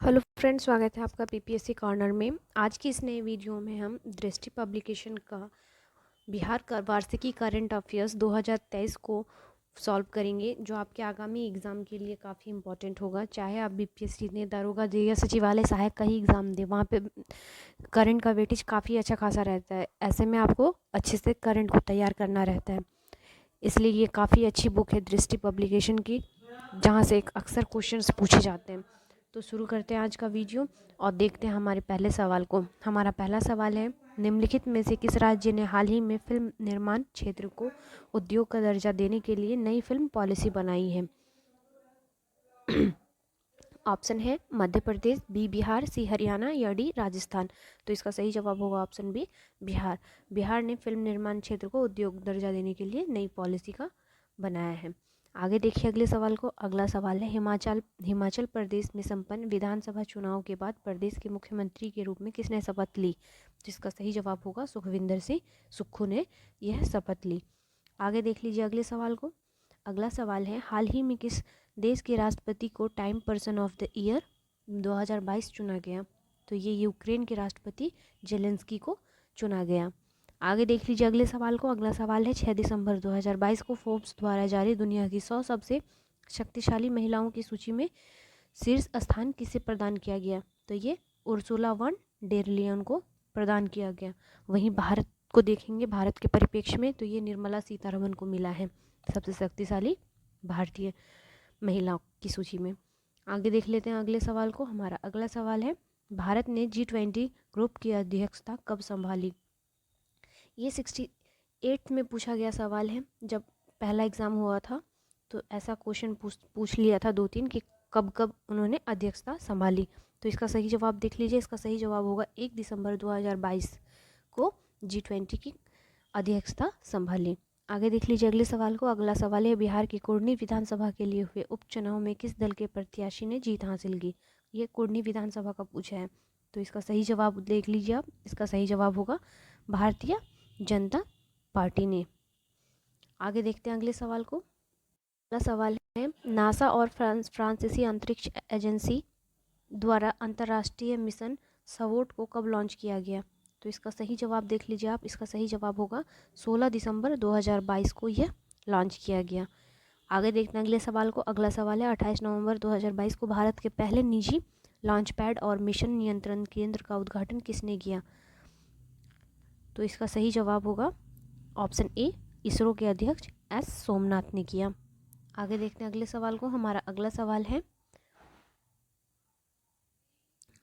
Hello friends, स्वागत है आपका पीपीएससी कॉर्नर में। आज की इस नए वीडियो में हम दृष्टि पब्लिकेशन का बिहार का वार्षिकी करंट अफेयर्स 2023 को सॉल्व करेंगे, जो आपके आगामी एग्ज़ाम के लिए काफ़ी इंपॉर्टेंट होगा। चाहे आप बीपीएससी ने दारोगा जेईई सचिवालय सहायक का ही एग्ज़ाम दें, वहाँ पे करंट का वेटेज काफ़ी अच्छा खासा रहता है। ऐसे में आपको अच्छे से करंट को तैयार करना रहता है, इसलिए ये काफ़ी अच्छी बुक है दृष्टि पब्लिकेशन की, जहाँ से अक्सर क्वेश्चंस पूछे जाते हैं। तो शुरू करते हैं आज का वीडियो और देखते हैं हमारे पहले सवाल को। हमारा पहला सवाल है, निम्नलिखित में से किस राज्य ने हाल ही में फिल्म निर्माण क्षेत्र को उद्योग का दर्जा देने के लिए नई फिल्म पॉलिसी बनाई है? ऑप्शन है मध्य प्रदेश, बी बिहार, सी हरियाणा या डी राजस्थान। तो इसका सही जवाब होगा ऑप्शन बी बिहार। बिहार ने फिल्म निर्माण क्षेत्र को उद्योग दर्जा देने के लिए नई पॉलिसी का बनाया है। आगे देखिए अगले सवाल को। अगला सवाल है, हिमाचल प्रदेश में संपन्न विधानसभा चुनाव के बाद प्रदेश के मुख्यमंत्री के रूप में किसने शपथ ली? जिसका सही जवाब होगा सुखविंदर सिंह सुक्खू ने यह शपथ ली। आगे देख लीजिए अगले सवाल को। अगला सवाल है, हाल ही में किस देश के राष्ट्रपति को time person of the year 2022 चुना गया? तो ये यूक्रेन के राष्ट्रपति जेलेंस्की को चुना गया। आगे देख लीजिए अगले सवाल को। अगला सवाल है, 6 दिसंबर 2022 को फोर्ब्स द्वारा जारी दुनिया की 100 सबसे शक्तिशाली महिलाओं की सूची में शीर्ष स्थान किसे प्रदान किया गया? तो ये उर्सुला वन डेर लियन को प्रदान किया गया। वहीं भारत को देखेंगे, भारत के परिप्रेक्ष्य में, तो ये निर्मला सीतारमन को मिला है सबसे शक्तिशाली भारतीय महिलाओं की सूची में। आगे देख लेते हैं अगले सवाल को। हमारा अगला सवाल है, भारत ने G20 ग्रुप की अध्यक्षता कब संभाली? ये 68 में पूछा गया सवाल है। जब पहला एग्ज़ाम हुआ था तो ऐसा क्वेश्चन पूछ लिया था 2-3 कि कब कब उन्होंने अध्यक्षता संभाली। तो इसका सही जवाब देख लीजिए। इसका सही जवाब होगा 1 दिसंबर 2022 को G20 की अध्यक्षता संभाली। आगे देख लीजिए अगले सवाल को। अगला सवाल है, बिहार की कुर्नी विधानसभा के लिए हुए उपचुनाव में किस दल के प्रत्याशी ने जीत हासिल की? ये कुर्नी विधानसभा का पूछा है, तो इसका सही जवाब देख लीजिए आप। इसका सही जवाब होगा भारतीय जनता पार्टी ने। आगे देखते हैं अगले सवाल को। अगला सवाल है, नासा और फ्रांसीसी अंतरिक्ष एजेंसी द्वारा अंतर्राष्ट्रीय मिशन स्वोट को कब लॉन्च किया गया? तो इसका सही जवाब देख लीजिए आप। इसका सही जवाब होगा 16 दिसंबर 2022 को यह लॉन्च किया गया। आगे देखते हैं अगले सवाल को। अगला सवाल है, 28 नवंबर 2022 को भारत के पहले निजी लॉन्च पैड और मिशन नियंत्रण केंद्र का उद्घाटन किसने किया? तो इसका सही जवाब होगा ऑप्शन ए, इसरो के अध्यक्ष एस सोमनाथ ने किया। आगे देखते हैं अगले सवाल को। हमारा अगला सवाल है,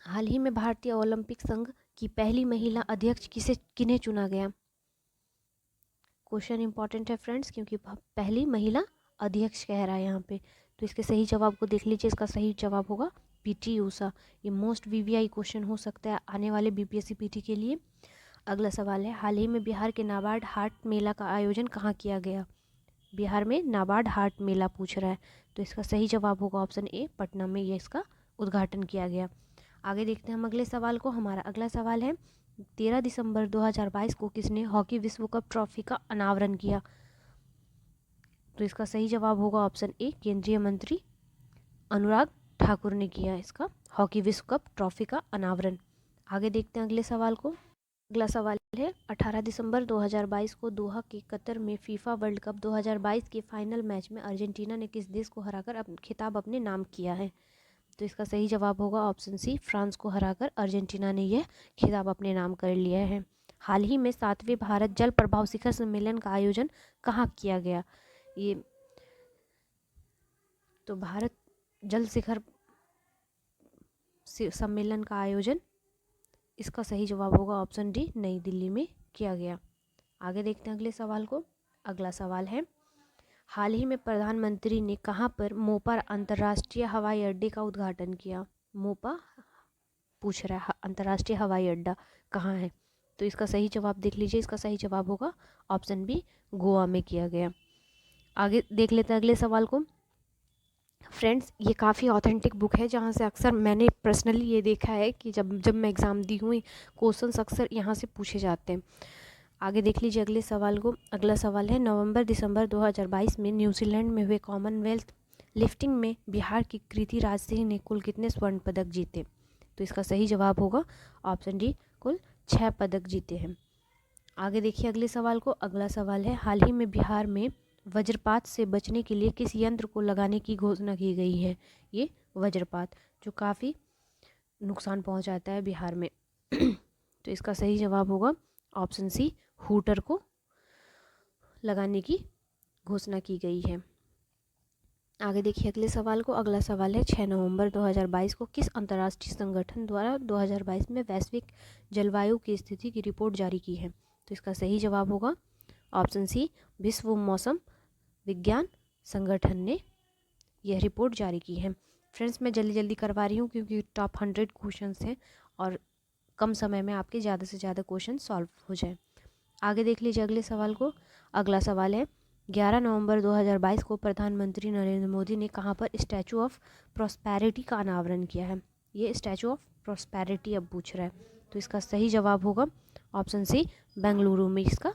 हाल ही में भारतीय ओलंपिक संघ की पहली महिला अध्यक्ष किन्हें चुना गया? क्वेश्चन इंपॉर्टेंट है फ्रेंड्स, क्योंकि पहली महिला अध्यक्ष कह रहा है यहाँ पे। तो इसके सही जवाब को देख लीजिए। इसका सही जवाब होगा पीटी ऊषा। ये मोस्ट वीवीआई क्वेश्चन हो सकता है आने वाले बीपीएससी पीटी के लिए। अगला सवाल है, हाल ही में बिहार के नाबार्ड हाट मेला का आयोजन कहाँ किया गया? बिहार में नाबार्ड हाट मेला पूछ रहा है, तो इसका सही जवाब होगा ऑप्शन ए, पटना में ये इसका उद्घाटन किया गया। आगे देखते हैं हम अगले सवाल को। हमारा अगला सवाल है, 13 दिसंबर 2022 को किसने हॉकी विश्व कप ट्रॉफी का अनावरण किया? तो इसका सही जवाब होगा ऑप्शन ए, केंद्रीय मंत्री अनुराग ठाकुर ने किया इसका हॉकी विश्व कप ट्रॉफी का अनावरण। आगे देखते हैं अगले सवाल को। अगला सवाल है, 18 दिसंबर 2022 को दोहा के कतर में फीफा वर्ल्ड कप 2022 के फाइनल मैच में अर्जेंटीना ने किस देश को हराकर खिताब अपने नाम किया है? तो इसका सही जवाब होगा ऑप्शन सी, फ्रांस को हराकर अर्जेंटीना ने यह खिताब अपने नाम कर लिया है। हाल ही में 7वें भारत जल प्रभाव शिखर सम्मेलन का आयोजन कहाँ किया गया? ये तो भारत जल शिखर सम्मेलन का आयोजन, इसका सही जवाब होगा ऑप्शन डी, नई दिल्ली में किया गया। आगे देखते हैं अगले सवाल को। अगला सवाल है, हाल ही में प्रधानमंत्री ने कहाँ पर मोपा अंतर्राष्ट्रीय हवाई अड्डे का उद्घाटन किया? मोपा पूछ रहा है अंतर्राष्ट्रीय हवाई अड्डा कहाँ है? तो इसका सही जवाब देख लीजिए। इसका सही जवाब होगा ऑप्शन बी, गोवा में किया गया। आगे देख लेते हैं अगले सवाल को। फ्रेंड्स, ये काफ़ी ऑथेंटिक बुक है, जहाँ से अक्सर मैंने पर्सनली ये देखा है कि जब मैं एग्ज़ाम दी हुई, क्वेश्चंस अक्सर यहाँ से पूछे जाते हैं। आगे देख लीजिए अगले सवाल को। अगला सवाल है, नवंबर दिसंबर 2022 में न्यूजीलैंड में हुए कॉमनवेल्थ लिफ्टिंग में बिहार की कृति राज सिंह ने कुल कितने स्वर्ण पदक जीते? तो इसका सही जवाब होगा ऑप्शन डी, कुल 6 पदक जीते हैं। आगे देखिए अगले सवाल को। अगला सवाल है, हाल ही में बिहार में वज्रपात से बचने के लिए किस यंत्र को लगाने की घोषणा की गई है? ये वज्रपात जो काफ़ी नुकसान पहुंचाता है बिहार में। तो इसका सही जवाब होगा ऑप्शन सी, हूटर को लगाने की घोषणा की गई है। आगे देखिए अगले सवाल को। अगला सवाल है, 6 नवंबर 2022 को किस अंतर्राष्ट्रीय संगठन द्वारा 2022 में वैश्विक जलवायु की स्थिति की रिपोर्ट जारी की है? तो इसका सही जवाब होगा ऑप्शन सी, विश्व मौसम विज्ञान संगठन ने यह रिपोर्ट जारी की है। फ्रेंड्स मैं जल्दी जल्दी करवा रही हूँ क्योंकि टॉप 100 क्वेश्चंस हैं और कम समय में आपके ज़्यादा से ज़्यादा क्वेश्चन सॉल्व हो जाए। आगे देख लीजिए अगले सवाल को। अगला सवाल है, 11 नवंबर 2022 को प्रधानमंत्री नरेंद्र मोदी ने कहाँ पर स्टैचू ऑफ प्रॉस्पेरिटी का अनावरण किया है? ये स्टैचू ऑफ प्रॉस्पेरिटी अब पूछ रहा है, तो इसका सही जवाब होगा ऑप्शन सी, बेंगलुरु में इसका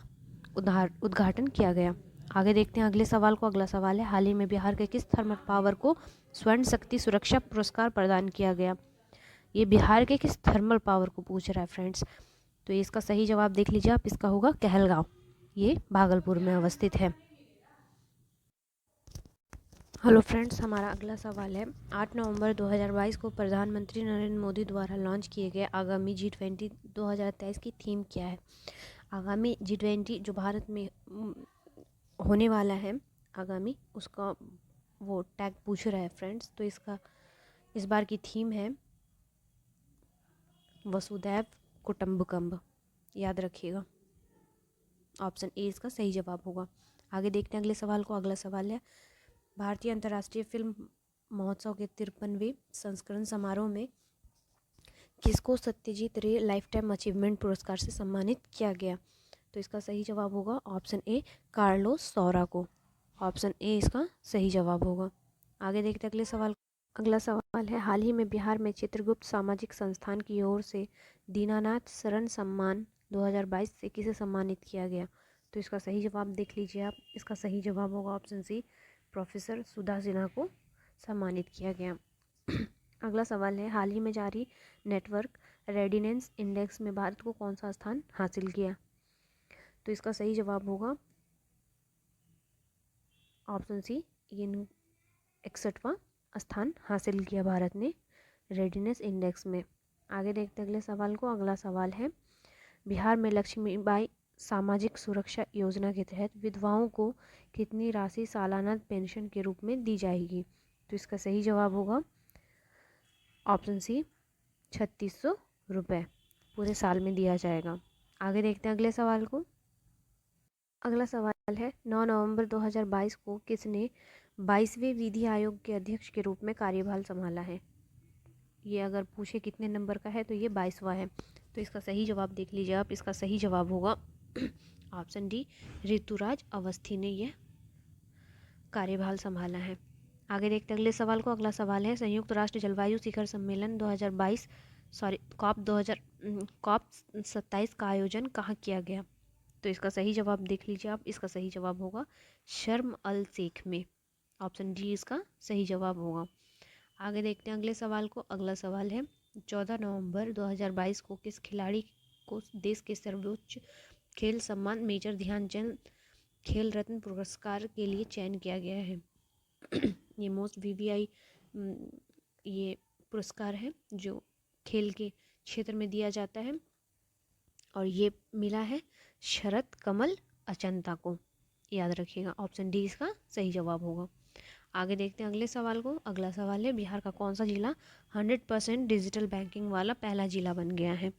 उद्घाटन किया गया। आगे देखते हैं अगले सवाल को। अगला सवाल है, हाल ही में बिहार के किस थर्मल पावर को स्वर्ण शक्ति सुरक्षा पुरस्कार प्रदान किया गया? ये बिहार के किस थर्मल पावर को पूछ रहा है फ्रेंड्स। तो इसका सही जवाब देख लीजिए आप, इसका होगा कहलगांव, ये भागलपुर में अवस्थित है। हेलो फ्रेंड्स, हमारा अगला सवाल है, 8 नवंबर 2022 को प्रधानमंत्री नरेंद्र मोदी द्वारा लॉन्च किए गए आगामी G20 2023 की थीम क्या है? आगामी G20 जो भारत में होने वाला है आगामी, उसका वो टैग पूछ रहा है फ्रेंड्स। तो इसका इस बार की थीम है वसुधैव कुटुंबकम, याद रखिएगा। ऑप्शन ए इसका सही जवाब होगा। आगे देखते हैं अगले सवाल को। अगला सवाल है, भारतीय अंतर्राष्ट्रीय फिल्म महोत्सव के 53वें संस्करण समारोह में किसको सत्यजीत रे लाइफ टाइम अचीवमेंट पुरस्कार से सम्मानित किया गया? तो इसका सही जवाब होगा ऑप्शन ए, कार्लोस सौरा को। ऑप्शन ए इसका सही जवाब होगा। आगे देखते हैं अगले सवाल। अगला सवाल है, हाल ही में बिहार में चित्रगुप्त सामाजिक संस्थान की ओर से दीनानाथ शरण सम्मान 2022 से किसे सम्मानित किया गया? तो इसका सही जवाब देख लीजिए आप, इसका सही जवाब होगा ऑप्शन सी, प्रोफेसर सुधा सिन्हा को सम्मानित किया गया। अगला सवाल है, हाल ही में जारी नेटवर्क रेडिनेंस इंडेक्स में भारत को कौन सा स्थान हासिल किया? तो इसका सही जवाब होगा ऑप्शन सी, 61वां स्थान हासिल किया भारत ने रेडिनेस इंडेक्स में। आगे देखते हैं अगले सवाल को। अगला सवाल है, बिहार में लक्ष्मीबाई सामाजिक सुरक्षा योजना के तहत विधवाओं को कितनी राशि सालाना पेंशन के रूप में दी जाएगी? तो इसका सही जवाब होगा ऑप्शन सी, 3600 रुपये पूरे साल में दिया जाएगा। आगे देखते हैं अगले सवाल को। अगला सवाल है, 9 नवंबर 2022 को किसने 22वें विधि आयोग के अध्यक्ष के रूप में कार्यभार संभाला है? ये अगर पूछे कितने नंबर का है तो ये 22वां है। तो इसका सही जवाब देख लीजिए आप, इसका सही जवाब होगा ऑप्शन डी, ऋतुराज अवस्थी ने यह कार्यभार संभाला है। आगे देखते हैं अगले सवाल को। अगला सवाल है, संयुक्त राष्ट्र जलवायु शिखर सम्मेलन 2022 COP 27 का आयोजन कहाँ किया गया? तो इसका सही जवाब देख लीजिए आप, इसका सही जवाब होगा शर्म अल शेख में। ऑप्शन डी इसका सही जवाब होगा। आगे देखते हैं अगले सवाल को। अगला सवाल है, 14 नवंबर 2022 को किस खिलाड़ी को देश के सर्वोच्च खेल सम्मान मेजर ध्यानचंद खेल रत्न पुरस्कार के लिए चयन किया गया है? ये मोस्ट वीवीआई ये पुरस्कार है जो खेल के क्षेत्र में दिया जाता है और ये मिला है शरद कमल अचंता को, याद रखिएगा। ऑप्शन डी इसका सही जवाब होगा। आगे देखते हैं अगले सवाल को। अगला सवाल है, बिहार का कौन सा जिला 100% डिजिटल बैंकिंग वाला पहला जिला बन गया है?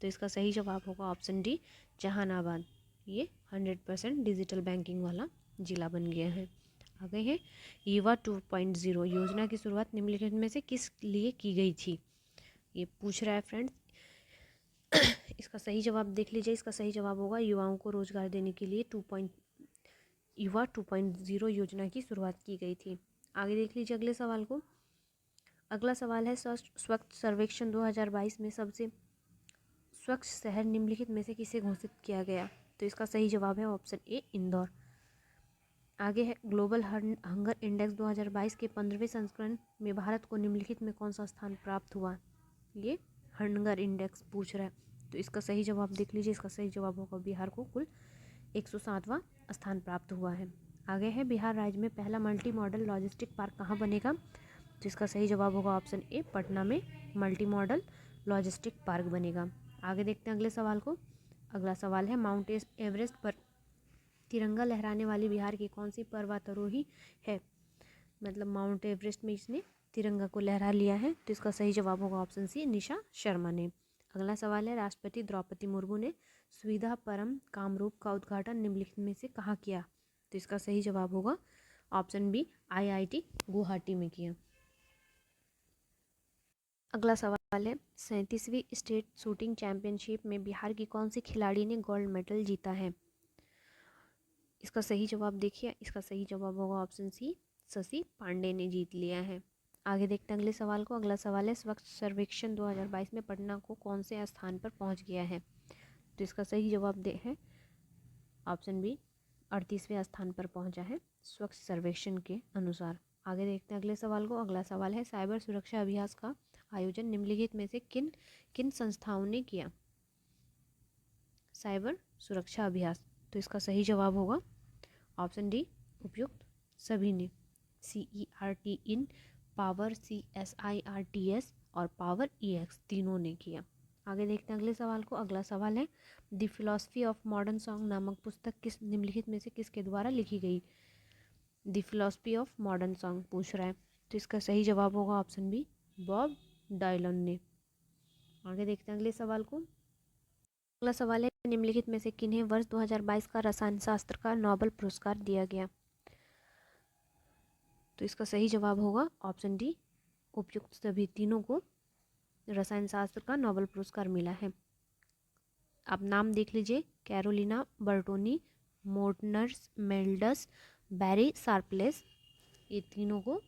तो इसका सही जवाब होगा ऑप्शन डी, जहानाबाद। ये 100% डिजिटल बैंकिंग वाला जिला बन गया है। आगे है, युवा 2.0 योजना की शुरुआत निम्नलिखित में से किस लिए की गई थी? ये पूछ रहा है फ्रेंड्स। इसका सही जवाब देख लीजिए, इसका सही जवाब होगा युवाओं को रोजगार देने के लिए युवा 2.0 योजना की शुरुआत की गई थी। आगे देख लीजिए अगले सवाल को। अगला सवाल है, स्वच्छ सर्वेक्षण 2022 में सबसे स्वच्छ शहर निम्नलिखित में से किसे घोषित किया गया? तो इसका सही जवाब है ऑप्शन ए, इंदौर। आगे है ग्लोबल हंगर इंडेक्स 2022 के 15वें संस्करण में भारत को निम्नलिखित में कौन सा स्थान प्राप्त हुआ। ये हंगर इंडेक्स पूछ रहा है, तो इसका सही जवाब देख लीजिए। इसका सही जवाब होगा बिहार को कुल 107वां स्थान प्राप्त हुआ है। आगे है बिहार राज्य में पहला मल्टी मॉडल लॉजिस्टिक पार्क कहाँ बनेगा। तो इसका सही जवाब होगा ऑप्शन ए, पटना में मल्टी मॉडल लॉजिस्टिक पार्क बनेगा। आगे देखते हैं अगले सवाल को। अगला सवाल है माउंट एवरेस्ट पर तिरंगा लहराने वाली बिहार की कौन सी पर्वतारोही है। मतलब माउंट एवरेस्ट में इसने तिरंगा को लहरा लिया है, तो इसका सही जवाब होगा ऑप्शन सी, निशा शर्मा ने। अगला सवाल है राष्ट्रपति द्रौपदी मुर्मू ने सुविधा परम कामरूप का उद्घाटन निम्नलिखित में से कहाँ किया। तो इसका सही जवाब होगा ऑप्शन बी, IIT गुवाहाटी में किया। अगला सवाल है 37वीं स्टेट शूटिंग चैंपियनशिप में बिहार की कौन सी खिलाड़ी ने गोल्ड मेडल जीता है। इसका सही जवाब देखिए। इसका सही जवाब होगा ऑप्शन सी, शशि पांडे ने जीत लिया है। आगे देखते हैं अगले सवाल को। अगला सवाल है स्वच्छ सर्वेक्षण 2022 में पटना को कौन से स्थान पर पहुंच गया है। तो इसका सही जवाब दे है ऑप्शन बी, 38वें स्थान पर पहुंचा है स्वच्छ सर्वेक्षण के अनुसार। आगे देखते हैं अगले सवाल को। अगला सवाल है साइबर सुरक्षा अभ्यास का आयोजन निम्नलिखित में से किन किन संस्थाओं ने किया। साइबर सुरक्षा अभ्यास, तो इसका सही जवाब होगा ऑप्शन डी, उपयुक्त सभी ने। CERT इन, पावर CSIRTS और पावर EX तीनों ने किया। आगे देखते हैं अगले सवाल को। अगला सवाल है the philosophy of modern song नामक पुस्तक किस निम्नलिखित में से किसके द्वारा लिखी गई। The philosophy of modern song पूछ रहा है, तो इसका सही जवाब होगा ऑप्शन बी, बॉब डायलन ने। आगे देखते हैं अगले सवाल को। अगला सवाल है निम्नलिखित में से किन्हें वर्ष 2022 का रसायन शास्त्र का नोबेल पुरस्कार दिया गया। तो इसका सही जवाब होगा ऑप्शन डी, उपयुक्त सभी तीनों को रसायन शास्त्र का नोबेल पुरस्कार मिला है। आप नाम देख लीजिए, कैरोलिना बर्टोनी, मोर्टनर्स मेल्डस, बैरी शार्पलेस, ये तीनों को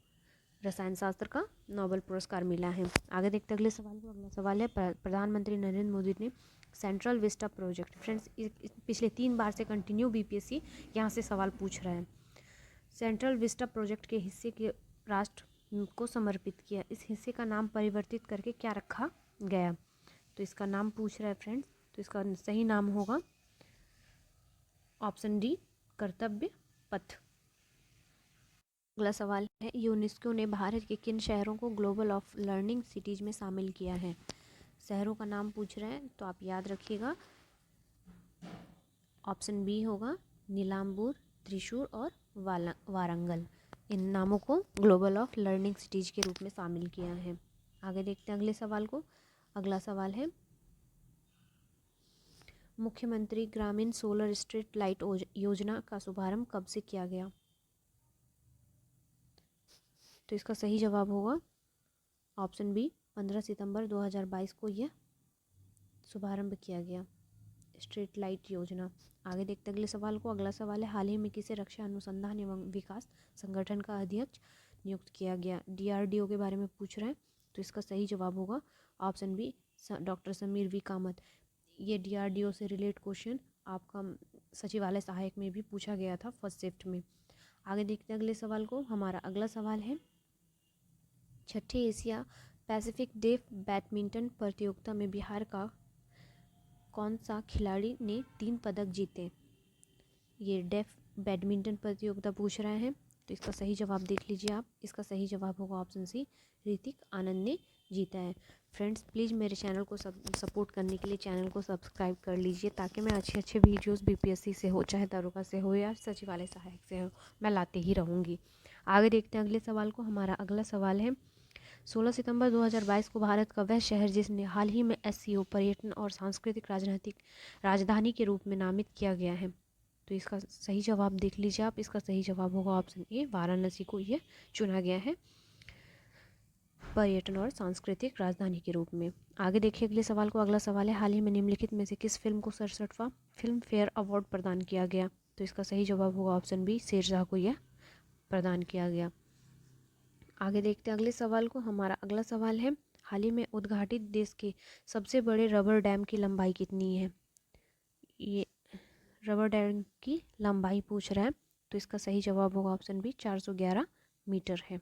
रसायन शास्त्र का नोबेल पुरस्कार मिला है। आगे देखते अगले सवाल को। अगला सवाल है प्रधानमंत्री नरेंद्र मोदी ने सेंट्रल विस्टा प्रोजेक्ट, फ्रेंड्स पिछले 3 बार से कंटिन्यू BPSC यहाँ से सवाल पूछ रहा है। सेंट्रल विस्टा प्रोजेक्ट के हिस्से के राष्ट्र को समर्पित किया, इस हिस्से का नाम परिवर्तित करके क्या रखा गया। तो इसका नाम पूछ रहा है फ्रेंड्स, तो इसका सही नाम होगा ऑप्शन डी, कर्तव्य पथ। अगला सवाल है यूनेस्को ने भारत के किन शहरों को ग्लोबल ऑफ लर्निंग सिटीज में शामिल किया है। शहरों का नाम पूछ रहे हैं, तो आप याद रखिएगा ऑप्शन बी होगा नीलाम्बूर, त्रिशूर और वारंगल। इन नामों को ग्लोबल ऑफ लर्निंग सिटीज के रूप में शामिल किया है। आगे देखते हैं अगले सवाल को। अगला सवाल है मुख्यमंत्री ग्रामीण सोलर स्ट्रीट लाइट योजना का शुभारंभ कब से किया गया। तो इसका सही जवाब होगा ऑप्शन बी, 15 सितंबर 2022 को यह शुभारंभ किया गया स्ट्रीट लाइट योजना। आगे देखते अगले सवाल को। अगला सवाल है हाल ही में किसे रक्षा अनुसंधान एवं विकास संगठन का अध्यक्ष नियुक्त किया गया। DRDO के बारे में पूछ रहे हैं, तो इसका सही जवाब होगा option B, doctor Sameer V Kamat. ये DRDO से रिलेटेड क्वेश्चन आपका सचिवालय सहायक में भी पूछा गया था फर्स्ट शिफ्ट में। आगे देखते हैं अगले सवाल को। हमारा अगला सवाल है छठे एशिया पैसिफिक डेफ बैडमिंटन प्रतियोगिता में बिहार का कौन सा खिलाड़ी ने 3 पदक जीते। ये डेफ बैडमिंटन प्रतियोगिता पूछ रहे हैं, तो इसका सही जवाब देख लीजिए आप। इसका सही जवाब होगा ऑप्शन सी, ऋतिक आनंद ने जीता है। फ्रेंड्स प्लीज़ मेरे चैनल को सपोर्ट करने के लिए चैनल को सब्सक्राइब कर लीजिए, ताकि मैं अच्छे अच्छे वीडियोस BPSC से हो, चाहे दरोगा से हो या सचिवालय सहायक से हो, मैं लाते ही रहूँगी। आगे देखते हैं अगले सवाल को। हमारा अगला सवाल है 16 सितंबर 2022 को भारत का वह शहर जिसने हाल ही में SCO पर्यटन और सांस्कृतिक राजधानी के रूप में नामित किया गया है। तो इसका सही जवाब देख लीजिए आप। इसका सही जवाब होगा ऑप्शन ए, वाराणसी को यह चुना गया है पर्यटन और सांस्कृतिक राजधानी के रूप में। आगे देखिए अगले सवाल को। अगला सवाल है हाल ही में निम्नलिखित में से किस फिल्म को 67वां फिल्म फेयर अवार्ड प्रदान किया गया। तो इसका सही जवाब होगा ऑप्शन बी, शेरशाह को यह प्रदान किया गया। आगे देखते हैं अगले सवाल को। हमारा अगला सवाल है हाल ही में उद्घाटित देश के सबसे बड़े रबर डैम की लंबाई कितनी है। ये रबर डैम की लंबाई पूछ रहा है, तो इसका सही जवाब होगा ऑप्शन बी 411 मीटर है।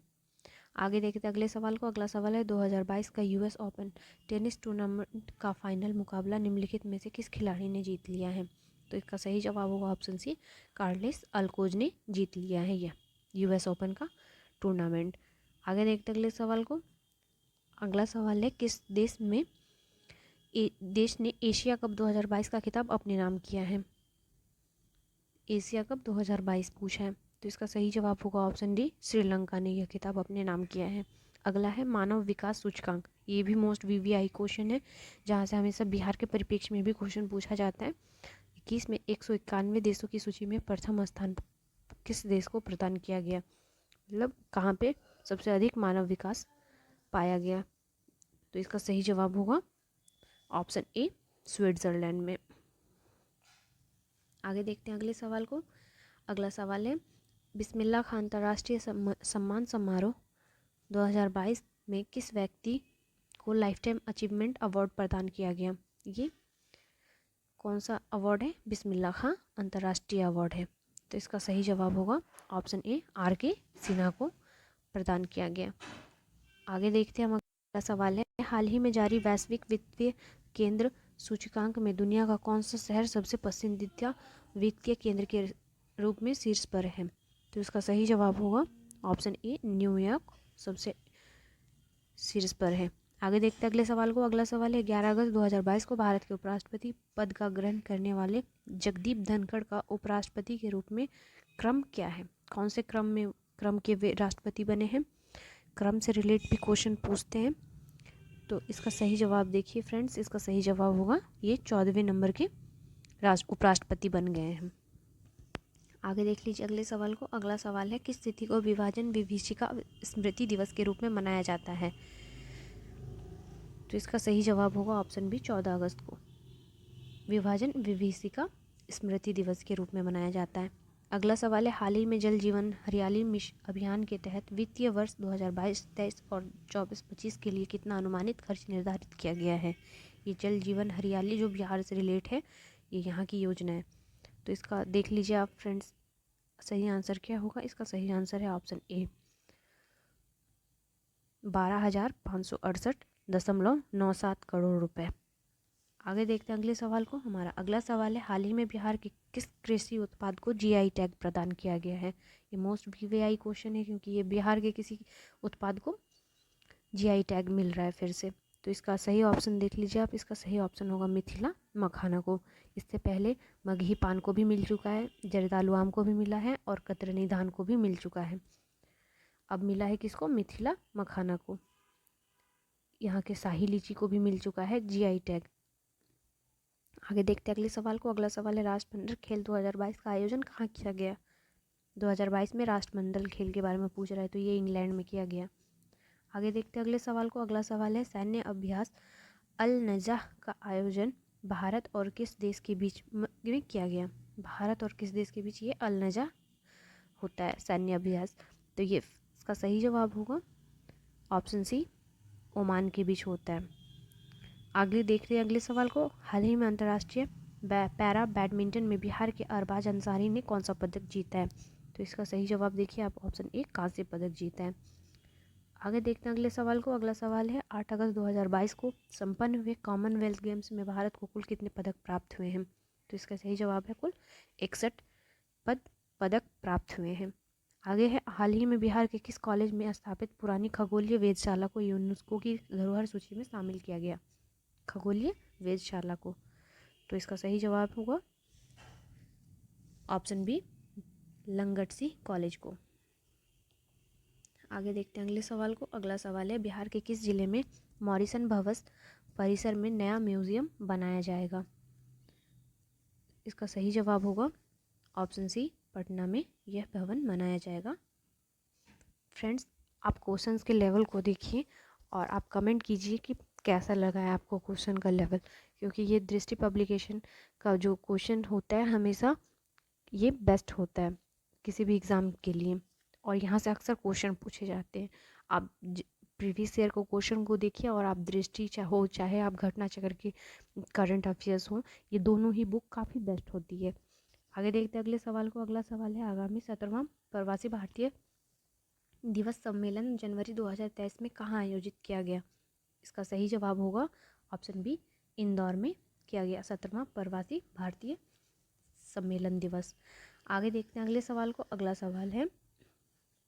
आगे देखते हैं अगले सवाल को। अगला सवाल है 2022 का यूएस ओपन टेनिस टूर्नामेंट का फाइनल मुकाबला निम्नलिखित में से किस खिलाड़ी ने जीत लिया है? तो इसका सही जवाब होगा ऑप्शन सी कार्लोस अल्कोज ने जीत लिया है यह यूएस ओपन का टूर्नामेंट। आगे देखते हैं अगले सवाल को। अगला सवाल है किस देश ने एशिया कप 2022 का खिताब अपने नाम किया है? एशिया कप 2022 पूछा है, तो इसका सही जवाब होगा ऑप्शन डी श्रीलंका ने यह खिताब अपने नाम किया है। अगला है मानव विकास सूचकांक, ये भी मोस्ट वीवीआई क्वेश्चन है, जहाँ से हमेशा बिहार के परिप्रेक्ष्य में भी क्वेश्चन पूछा जाता है। 21 में 191 देशों की सूची में प्रथम स्थान किस देश को प्रदान किया गया, मतलब कहाँ पे सबसे अधिक मानव विकास पाया गया? तो इसका सही जवाब होगा ऑप्शन ए स्विट्जरलैंड में। आगे देखते हैं अगले सवाल को। अगला सवाल है बिस्मिल्लाह खान अंतर्राष्ट्रीय सम्मान समारोह 2022 में किस व्यक्ति को लाइफ टाइम अचीवमेंट अवार्ड प्रदान किया गया? ये कौन सा अवार्ड है? बिस्मिल्लाह खान अंतर्राष्ट्रीय अवार्ड है। तो इसका सही जवाब होगा ऑप्शन ए आर के सिन्हा को प्रदान किया गया। आगे देखते हैं हम अगला सवाल है हाल ही में जारी वैश्विक वित्तीय केंद्र सूचकांक में दुनिया का कौन सा शहर सबसे पसंदीदा वित्तीय केंद्र के रूप में शीर्ष पर है? तो इसका सही जवाब होगा ऑप्शन ए न्यूयॉर्क सबसे शीर्ष पर है। आगे देखते हैं अगले सवाल को। अगला सवाल है 11 अगस्त 2022 को भारत के उपराष्ट्रपति पद का ग्रहण करने वाले जगदीप धनखड़ का उपराष्ट्रपति के रूप में क्रम क्या है? कौन से क्रम के वे राष्ट्रपति बने हैं? क्रम से रिलेट भी क्वेश्चन पूछते हैं। तो इसका सही जवाब देखिए फ्रेंड्स, इसका सही जवाब होगा ये 14वें नंबर के उपराष्ट्रपति बन गए हैं। आगे देख लीजिए अगले सवाल को। अगला सवाल है किस तिथि को विभाजन विभीषिका स्मृति दिवस के रूप में मनाया जाता है? तो इसका सही जवाब होगा ऑप्शन बी 14 अगस्त को विभाजन विभीषिका स्मृति दिवस के रूप में मनाया जाता है। अगला सवाल है हाल ही में जल जीवन हरियाली मिशन अभियान के तहत वित्तीय वर्ष 2022-23 और 24-25 के लिए कितना अनुमानित खर्च निर्धारित किया गया है? ये जल जीवन हरियाली जो बिहार से रिलेट है, ये यहाँ की योजना है। तो इसका देख लीजिए आप फ्रेंड्स, सही आंसर क्या होगा? इसका सही आंसर है ऑप्शन ए 12,568.97 करोड़ रुपए। आगे देखते हैं अगले सवाल को। हमारा अगला सवाल है हाल ही में बिहार के किस कृषि उत्पाद को जीआई टैग प्रदान किया गया है? ये मोस्ट वीवीआई क्वेश्चन है क्योंकि ये बिहार के किसी उत्पाद को जीआई टैग मिल रहा है फिर से। तो इसका सही ऑप्शन देख लीजिए आप, इसका सही ऑप्शन होगा मिथिला मखाना को। इससे पहले मगही पान को भी मिल चुका है, जरदालू आम को भी मिला है और कतरनी धान को भी मिल चुका है। अब मिला है किसको? मिथिला मखाना को। यहाँ के शाही लीची को भी मिल चुका है जीआई टैग। आगे देखते हैं अगले सवाल को। अगला सवाल है राष्ट्रमंडल खेल 2022 का आयोजन कहाँ किया गया? 2022 में राष्ट्रमंडल खेल के बारे में पूछ रहा है, तो ये इंग्लैंड में किया गया। आगे देखते हैं अगले सवाल को। अगला सवाल है सैन्य अभ्यास अल नजाह का आयोजन भारत और किस देश के बीच में किया गया? भारत और किस देश के बीच ये अल नजाह होता है सैन्य अभ्यास? तो ये इसका सही जवाब होगा ऑप्शन सी ओमान के बीच होता है। आगे देखते हैं अगले सवाल को। हाल ही में अंतर्राष्ट्रीय पैरा बैडमिंटन में बिहार के अरबाज अंसारी ने कौन सा पदक जीता है? तो इसका सही जवाब देखिए आप, ऑप्शन ए कांस्य पदक जीता है। आगे देखते हैं अगले सवाल को। अगला सवाल है 8 अगस्त 2022 को संपन्न हुए कॉमनवेल्थ गेम्स में भारत को कुल कितने पदक प्राप्त हुए हैं? तो इसका सही जवाब है कुल 61 पदक प्राप्त हुए हैं। आगे है हाल ही में बिहार के किस कॉलेज में स्थापित पुरानी खगोलीय वेधशाला को यूनेस्को की धरोहर सूची में शामिल किया गया? खगोलीय वेधशाला को। तो इसका सही जवाब होगा ऑप्शन बी लंगटसी कॉलेज को। आगे देखते हैं अगले सवाल को। अगला सवाल है बिहार के किस जिले में मॉरिसन भवन परिसर में नया म्यूजियम बनाया जाएगा? इसका सही जवाब होगा ऑप्शन सी पटना में यह भवन बनाया जाएगा। फ्रेंड्स, आप क्वेश्चंस के लेवल को देखिए और आप कमेंट कीजिए कि कैसा लगा है आपको क्वेश्चन का लेवल, क्योंकि ये दृष्टि पब्लिकेशन का जो क्वेश्चन होता है हमेशा ये बेस्ट होता है किसी भी एग्ज़ाम के लिए, और यहाँ से अक्सर क्वेश्चन पूछे जाते हैं। आप प्रीवियस ईयर को क्वेश्चन को देखिए और आप दृष्टि चाहे आप घटना चक्र के करंट अफेयर्स हों, ये दोनों ही बुक काफ़ी बेस्ट होती है। आगे देखते हैं अगले सवाल को। अगला सवाल है, आगामी 17वां प्रवासी भारतीय दिवस सम्मेलन जनवरी 2023 में कहाँ आयोजित किया गया? इसका सही जवाब होगा ऑप्शन बी, इंदौर में किया गया 17वां प्रवासी भारतीय सम्मेलन दिवस। आगे देखते हैं अगले सवाल को। अगला सवाल है,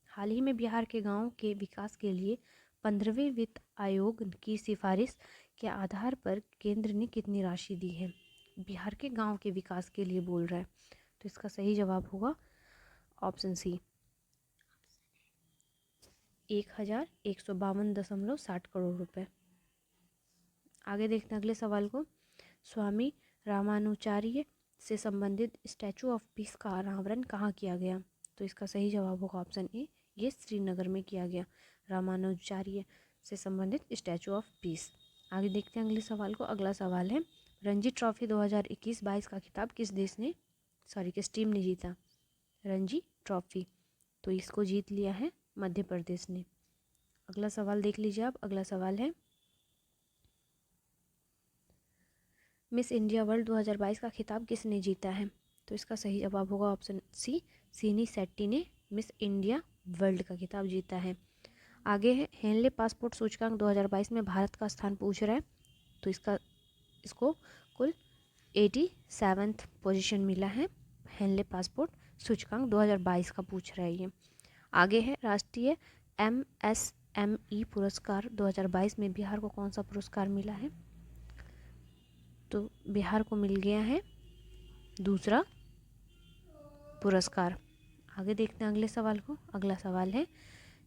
हाल ही में बिहार के गांवों के विकास के लिए 15वें वित्त आयोग की सिफारिश के आधार पर केंद्र ने कितनी राशि दी है? बिहार के गांव के विकास के लिए बोल रहा है, तो इसका सही जवाब होगा ऑप्शन सी, 1152.60 करोड़ रुपए। आगे देखते हैं अगले सवाल को। स्वामी रामानुचार्य से संबंधित स्टैचू ऑफ पीस का अनावरण कहाँ किया गया? तो इसका सही जवाब होगा ऑप्शन ए, ये श्रीनगर में किया गया, रामानुजाचार्य से संबंधित स्टैचू ऑफ पीस। आगे देखते हैं अगले सवाल को। अगला सवाल है, रणजी ट्रॉफी 2021-22 का खिताब किस टीम ने जीता? रणजी ट्रॉफी, तो इसको जीत लिया है मध्य प्रदेश ने। अगला सवाल देख लीजिए आप। अगला सवाल है, मिस इंडिया वर्ल्ड 2022 का खिताब किसने जीता है? तो इसका सही जवाब होगा ऑप्शन सी, सीनी शेट्टी ने मिस इंडिया वर्ल्ड का खिताब जीता है। आगे है, हेनले पासपोर्ट सूचकांक 2022 में भारत का स्थान पूछ रहा है, तो इसको कुल 87th पोजीशन मिला है। हेनले पासपोर्ट सूचकांक 2022 का पूछ रहा है ये। आगे है, राष्ट्रीय MSME पुरस्कार 2022 में बिहार को कौन सा पुरस्कार मिला है? तो बिहार को मिल गया है दूसरा पुरस्कार। आगे देखते हैं अगले सवाल को। अगला सवाल है,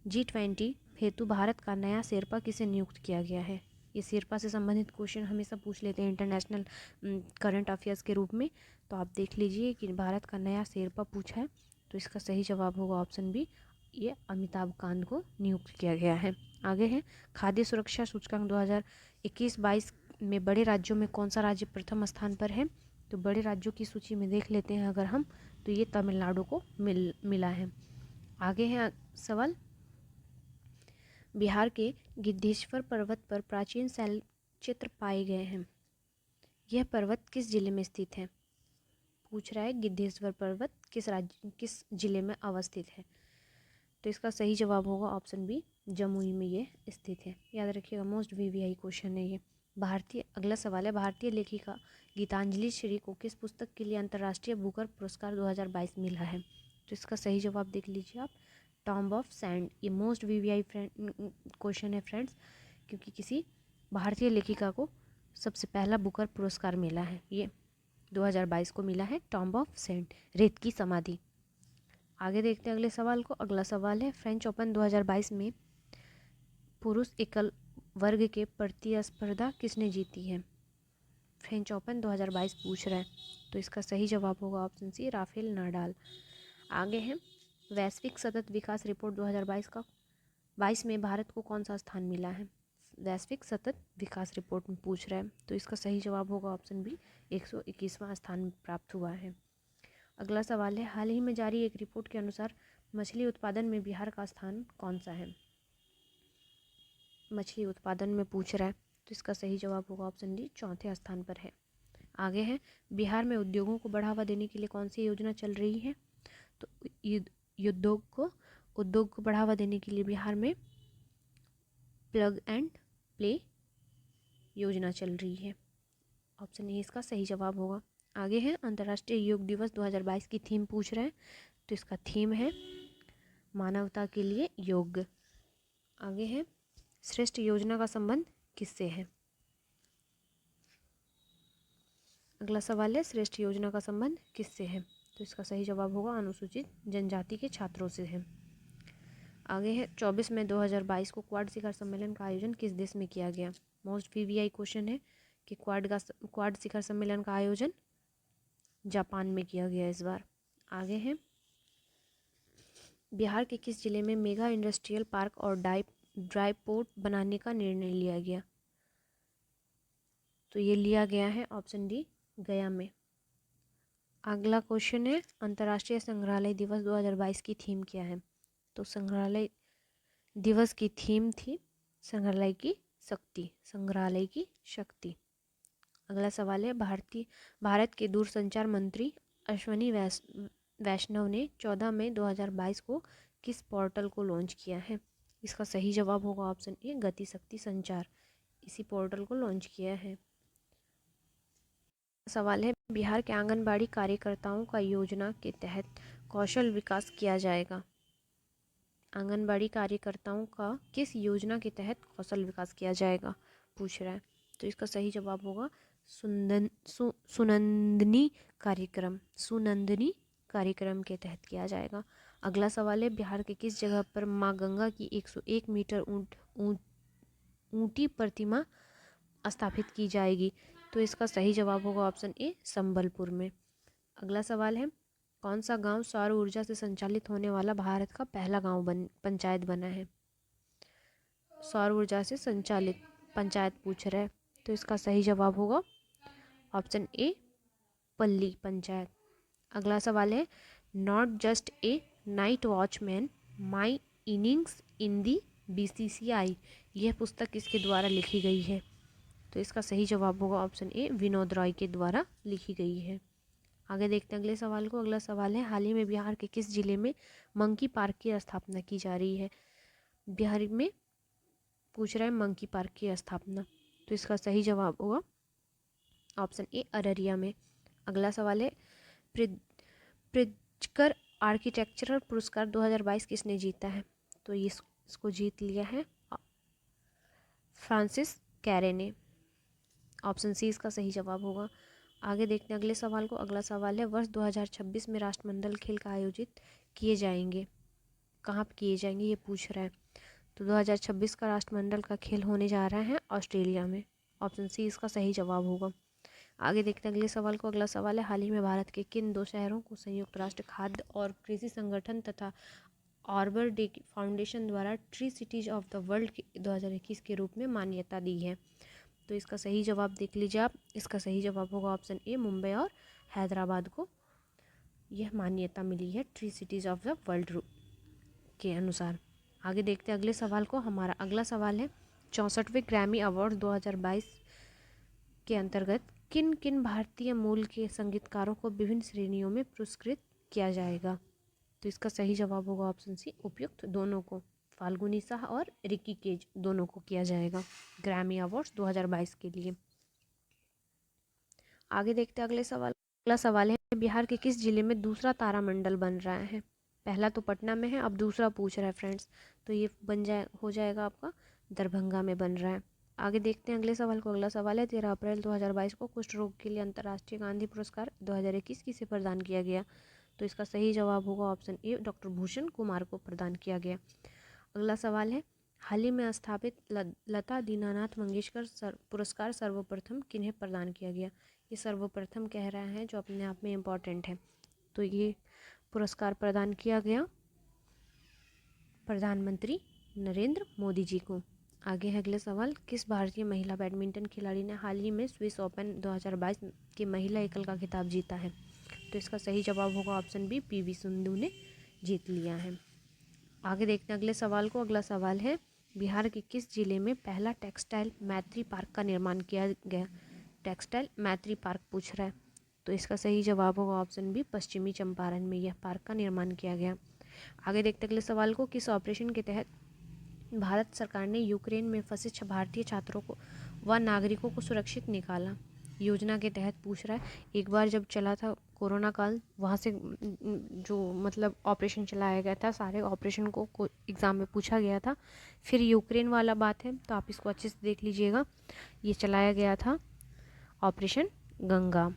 G20 हेतु भारत का नया शेरपा किसे नियुक्त किया गया है? ये शेरपा से संबंधित क्वेश्चन हमेशा पूछ लेते हैं इंटरनेशनल करंट अफेयर्स के रूप में, तो आप देख लीजिए कि भारत का नया शेरपा पूछा है, तो इसका सही जवाब होगा ऑप्शन बी, ये अमिताभ कांत को नियुक्त किया गया है। आगे है, खाद्य सुरक्षा सूचकांक 2021-22 में बड़े राज्यों में कौन सा राज्य प्रथम स्थान पर है? तो बड़े राज्यों की सूची में देख लेते हैं अगर हम, तो ये तमिलनाडु को मिला है। आगे है सवाल, बिहार के गिद्धेश्वर पर्वत पर प्राचीन शैल चित्र पाए गए हैं, यह पर्वत किस जिले में स्थित है? पूछ रहा है गिद्धेश्वर पर्वत किस जिले में अवस्थित है? तो इसका सही जवाब होगा ऑप्शन बी, जमुई में ये स्थित है। याद रखिएगा, मोस्ट VVI क्वेश्चन है ये। अगला सवाल है, भारतीय लेखिका गीतांजलि श्री को किस पुस्तक के लिए अंतर्राष्ट्रीय बुकर पुरस्कार 2022 मिला है? तो इसका सही जवाब देख लीजिए आप, टॉम्ब ऑफ सैंड। ये मोस्ट VVI क्वेश्चन है फ्रेंड्स, क्योंकि किसी भारतीय लेखिका को सबसे पहला बुकर पुरस्कार मिला है, ये 2022 को मिला है, टॉम्ब ऑफ सैंड, रेत की समाधि। आगे देखते हैं अगले सवाल को। अगला सवाल है, फ्रेंच ओपन 2022 में पुरुष एकल वर्ग के प्रतिस्पर्धा किसने जीती है? फ्रेंच ओपन 2022 पूछ रहा है, तो इसका सही जवाब होगा ऑप्शन सी, राफेल नाडाल। आगे है, वैश्विक सतत विकास रिपोर्ट 2022 में भारत को कौन सा स्थान मिला है? वैश्विक सतत विकास रिपोर्ट में पूछ रहा है, तो इसका सही जवाब होगा ऑप्शन बी, 121वां स्थान प्राप्त हुआ है। अगला सवाल है, हाल ही में जारी एक रिपोर्ट के अनुसार मछली उत्पादन में बिहार का स्थान कौन सा है? मछली उत्पादन में पूछ रहा है, तो इसका सही जवाब होगा ऑप्शन डी, 4थे स्थान पर है। आगे है, बिहार में उद्योगों को बढ़ावा देने के लिए कौन सी योजना चल रही है? तो उद्योग को बढ़ावा देने के लिए बिहार में प्लग एंड प्ले योजना चल रही है। ऑप्शन ए इसका सही जवाब होगा। आगे है, अंतर्राष्ट्रीय योग दिवस 2022 की थीम पूछ रहे हैं, तो इसका थीम है मानवता के लिए योग। आगे है, श्रेष्ठ योजना का संबंध किससे है? अगला सवाल है, श्रेष्ठ योजना का संबंध किससे है? तो इसका सही जवाब होगा, अनुसूचित जनजाति के छात्रों से है। आगे है, 24 मई 2022 को क्वाड शिखर सम्मेलन का आयोजन किस देश में किया गया? मोस्ट VVI क्वेश्चन है कि क्वाड शिखर सम्मेलन का आयोजन जापान में किया गया इस बार। आगे है, बिहार के किस जिले में मेगा इंडस्ट्रियल पार्क और ड्राई पोर्ट बनाने का निर्णय लिया गया? तो ये लिया गया है ऑप्शन डी, गया में। अगला क्वेश्चन है, अंतर्राष्ट्रीय संग्रहालय दिवस 2022 की थीम क्या है? तो संग्रहालय दिवस की थीम थी संग्रहालय की शक्ति। अगला सवाल है, भारत के दूरसंचार मंत्री अश्वनी वैष्णव ने 14 मई 2022 को किस पोर्टल को लॉन्च किया है? इसका सही जवाब होगा ऑप्शन ए गति शक्ति संचार, इसी पोर्टल को लॉन्च किया है। सवाल है बिहार के आंगनबाड़ी कार्यकर्ताओं का योजना के तहत कौशल विकास किया जाएगा। आंगनबाड़ी कार्यकर्ताओं का किस योजना के तहत कौशल विकास किया जाएगा पूछ रहा है। तो इसका सही जवाब होगा सुनंदनी कार्यक्रम के तहत किया जाएगा। अगला सवाल है बिहार के किस जगह पर माँ गंगा की 101 मीटर ऊंटी प्रतिमा स्थापित की जाएगी? तो इसका सही जवाब होगा ऑप्शन ए संबलपुर में। अगला सवाल है कौन सा गांव सौर ऊर्जा से संचालित होने वाला भारत का पहला पंचायत बना है? सौर ऊर्जा से संचालित पंचायत पूछ रहा है, तो इसका सही जवाब होगा ऑप्शन ए पल्ली पंचायत। अगला सवाल है not just a night watchman my innings in the BCCI, यह पुस्तक किसके द्वारा लिखी गई है? तो इसका सही जवाब होगा ऑप्शन ए विनोद रॉय के द्वारा लिखी गई है। आगे देखते हैं अगले सवाल को। अगला सवाल है हाल ही में बिहार के किस जिले में मंकी पार्क की स्थापना की जा रही है? बिहार में पूछ रहा है मंकी पार्क की स्थापना, तो इसका सही जवाब होगा ऑप्शन ए अररिया में। अगला सवाल है प्रिज्कर आर्किटेक्चरल पुरस्कार 2022 किसने जीता है? तो इसको जीत लिया है फ्रांसिस कैरे ने। ऑप्शन सी इसका सही जवाब होगा। आगे देखते हैं अगले सवाल को। अगला सवाल है वर्ष 2026 में राष्ट्रमंडल खेल का आयोजित किए जाएंगे, कहाँ पे किए जाएंगे ये पूछ रहा है। तो 2026 का राष्ट्रमंडल का खेल होने जा रहा है ऑस्ट्रेलिया में। ऑप्शन सी इसका सही जवाब होगा। आगे देखते हैं अगले सवाल को। अगला सवाल है हाल ही में भारत के किन 2 शहरों को संयुक्त राष्ट्र खाद्य और कृषि संगठन तथा आर्बर डे फाउंडेशन द्वारा tree cities of the world 2021 के रूप में मान्यता दी है? तो इसका सही जवाब देख लीजिए आप। इसका सही जवाब होगा ऑप्शन ए मुंबई और हैदराबाद को यह मान्यता मिली है tree cities of the world के अनुसार। आगे देखते हैं अगले सवाल को। हमारा अगला सवाल है 64वें ग्रैमी अवार्ड 2022 के अंतर्गत किन किन भारतीय मूल के संगीतकारों को विभिन्न श्रेणियों में पुरस्कृत किया जाएगा? तो इसका सही जवाब होगा ऑप्शन सी उपयुक्त दोनों को, फाल्गुनी शाह और रिकी केज दोनों को किया जाएगा ग्रैमी अवार्ड्स 2022 के लिए। आगे देखते हैं अगले सवाल। अगला सवाल है बिहार के किस जिले में दूसरा तारामंडल बन रहा है? पहला तो पटना में है, अब दूसरा पूछ रहा है फ्रेंड्स, तो ये हो जाएगा आपका दरभंगा में बन रहा है। आगे देखते हैं अगले सवाल को। अगला सवाल है 13 अप्रैल 2022 को कुष्ठ रोग के लिए अंतर्राष्ट्रीय गांधी पुरस्कार 2021 किसे प्रदान किया गया? तो इसका सही जवाब होगा option A doctor Bhushan Kumar को प्रदान किया गया। अगला सवाल है हाल ही में स्थापित लता दीनानाथ मंगेशकर पुरस्कार सर्वप्रथम किन्हें प्रदान किया गया? ये सर्वप्रथम कह रहा है जो अपने आप में इम्पॉर्टेंट है। तो ये पुरस्कार प्रदान किया गया प्रधानमंत्री नरेंद्र मोदी जी को। आगे है अगले सवाल किस भारतीय महिला बैडमिंटन खिलाड़ी ने हाल ही में स्विस ओपन 2022 की महिला एकल का खिताब जीता है? तो इसका सही जवाब होगा ऑप्शन बी PV सिंधु ने जीत लिया है। आगे देखते हैं अगले सवाल को। अगला सवाल है बिहार के किस जिले में पहला टेक्सटाइल मैत्री पार्क का निर्माण किया गया? टेक्सटाइल मैत्री पार्क पूछ रहा है, तो इसका सही जवाब होगा ऑप्शन बी पश्चिमी चंपारण में यह पार्क का निर्माण किया गया। आगे देखते अगले सवाल को। किस ऑपरेशन के तहत भारत सरकार ने यूक्रेन में फंसे भारतीय छात्रों को व नागरिकों को सुरक्षित निकाला? योजना के तहत पूछ रहा है। एक बार जब चला था कोरोना काल, वहाँ से जो मतलब ऑपरेशन चलाया गया था, सारे ऑपरेशन को एग्ज़ाम में पूछा गया था। फिर यूक्रेन वाला बात है तो आप इसको अच्छे से देख लीजिएगा। ये चलाया गया था ऑपरेशन गंगा।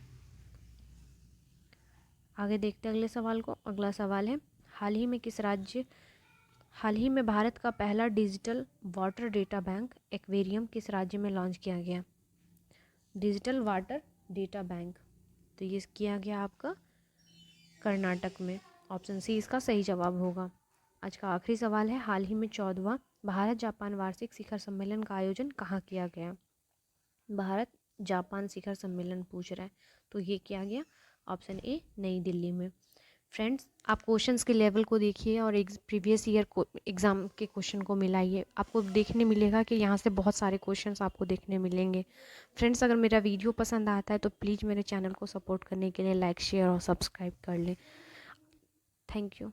आगे देखते अगले सवाल को। अगला सवाल है हाल ही में भारत का पहला digital water data bank aquarium किस राज्य में लॉन्च किया गया? डिजिटल वाटर डेटा बैंक, तो ये किया गया आपका कर्नाटक में। ऑप्शन सी इसका सही जवाब होगा। आज का आखिरी सवाल है हाल ही में 14वां भारत जापान वार्षिक शिखर सम्मेलन का आयोजन कहाँ किया गया? भारत जापान शिखर सम्मेलन पूछ रहा है, तो ये किया गया ऑप्शन ए नई दिल्ली में। फ्रेंड्स, आप क्वेश्चंस के लेवल को देखिए और एक प्रीवियस ईयर को एग्ज़ाम के क्वेश्चन को मिलाइए। आपको देखने मिलेगा कि यहाँ से बहुत सारे क्वेश्चंस आपको देखने मिलेंगे। फ्रेंड्स, अगर मेरा वीडियो पसंद आता है तो प्लीज़ मेरे चैनल को सपोर्ट करने के लिए लाइक, शेयर और सब्सक्राइब कर लें। Thank you.